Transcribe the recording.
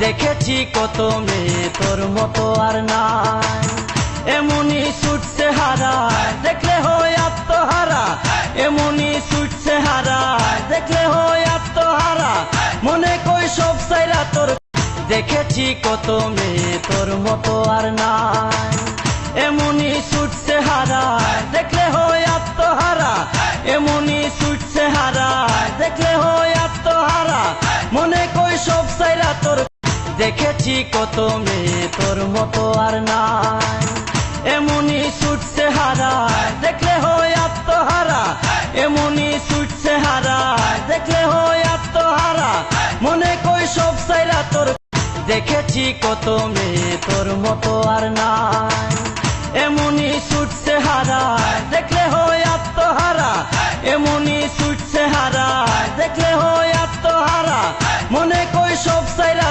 দেখেছি কত মেয়ে তোর মতো আর নাই, এমনি ছুটছে হারা দেখলে হয় আত্মহারা, এমনি ছুটছে হারা দেখলে হয় আত্মহারা, মনে কই সব সাইরা তোর। দেখেছি কত মেয়ে তোর মতো আর নাই, এমনি ছুটছে হারা দেখলে হয় আত্মহারা, এমনি ছুটছে হারা দেখলে হয় আত্মহারা, মনে কই সব সাইরা তোর। দেখেছি কত মেয়ে তোর মতো আর নাই, এমনি ছুটছে হারা দেখলে হয় আত্মহারা, এমনি ছুটছে হারা দেখলে হয় আত্মহারা, মনে কই সব সাইরা তোর। দেখেছি কত মেয়ে তোর মতো আর নাই, এমনি ছুটছে হারা দেখলে হয় আত্মহারা, এমনি ছুটছে হারা দেখলে হয় আত্মহারা, মনে কই সব সাইরা।